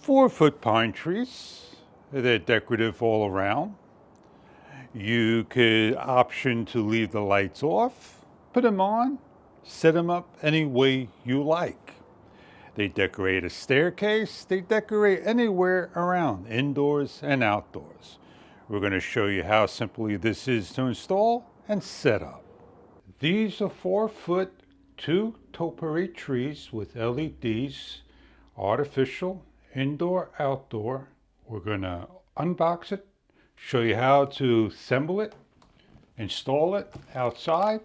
4-foot pine trees. They're decorative all around. You could option to leave the lights off, put them on, set them up any way you like. They decorate a staircase, they decorate anywhere around, indoors and outdoors. We're going to show you how simply this is to install and set up. These are 4-foot, 2 topiary trees with LEDs, artificial, indoor, outdoor. We're going to unbox it, show you how to assemble it, install it outside,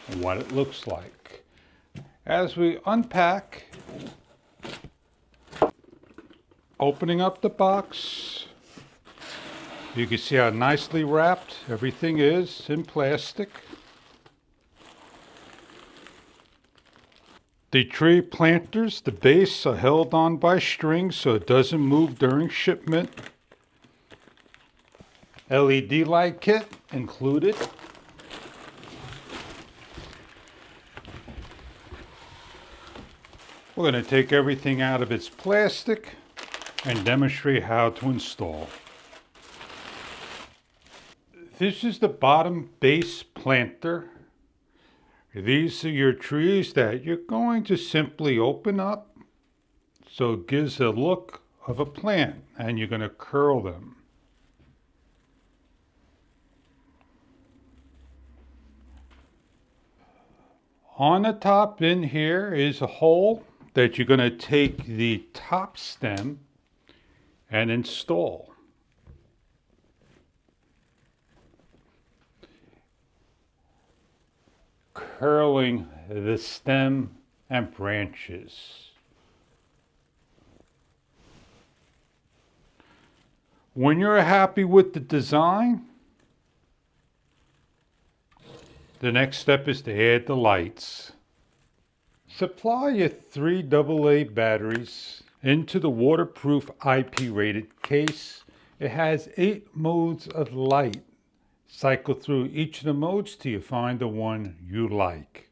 and what it looks like. As we unpack, opening up the box, you can see how nicely wrapped everything is in plastic. The tree planters, the base, are held on by strings so it doesn't move during shipment. LED light kit included. We're going to take everything out of its plastic and demonstrate how to install. This is the bottom base planter. These are your trees that you're going to simply open up so it gives a look of a plant, and you're going to curl them. On the top in here is a hole that you're going to take the top stem and install. Curling the stem and branches. When you're happy with the design, the next step is to add the lights. Supply your 3 AA batteries into the waterproof IP-rated case. It has 8 modes of light. Cycle through each of the modes till you find the one you like.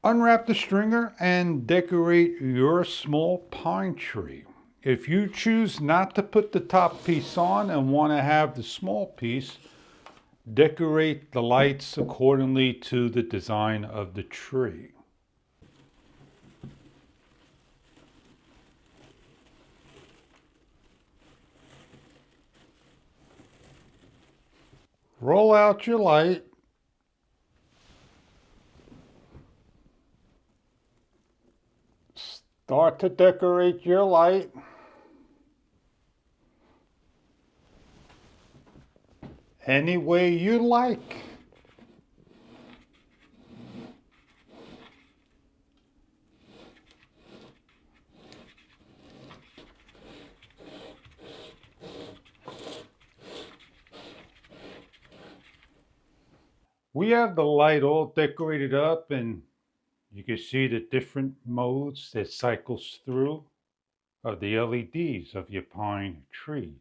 Unwrap the stringer and decorate your small pine tree. If you choose not to put the top piece on and want to have the small piece, decorate the lights accordingly to the design of the tree. Roll out your light. Start to decorate your light. Any way you like. We have the light all decorated up, and you can see the different modes that cycles through of the LEDs of your pine tree.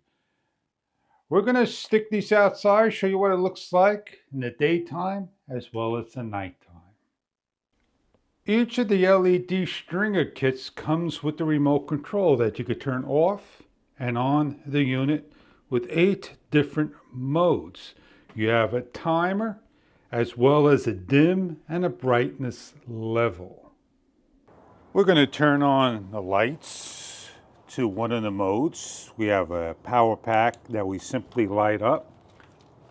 We're going to stick these outside, show you what it looks like in the daytime as well as the nighttime. Each of the LED stringer kits comes with the remote control that you could turn off and on the unit with 8 different modes. You have a timer as well as a dim and a brightness level. We're going to turn on the lights to one of the modes. We have a power pack that we simply light up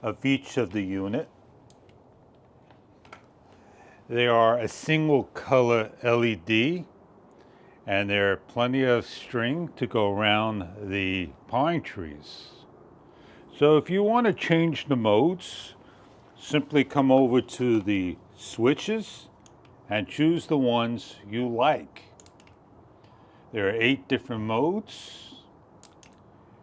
of each of the unit. They are a single color LED, and there are plenty of string to go around the pine trees. So if you want to change the modes, simply come over to the switches and choose the ones you like. There are 8 different modes,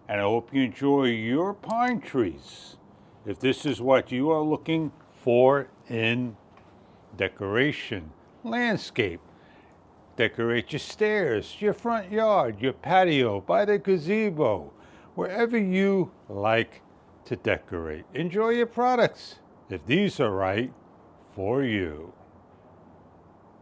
and I hope you enjoy your pine trees. If this is what you are looking for in decoration, landscape, decorate your stairs, your front yard, your patio, by the gazebo, wherever you like to decorate. Enjoy your products if these are right for you.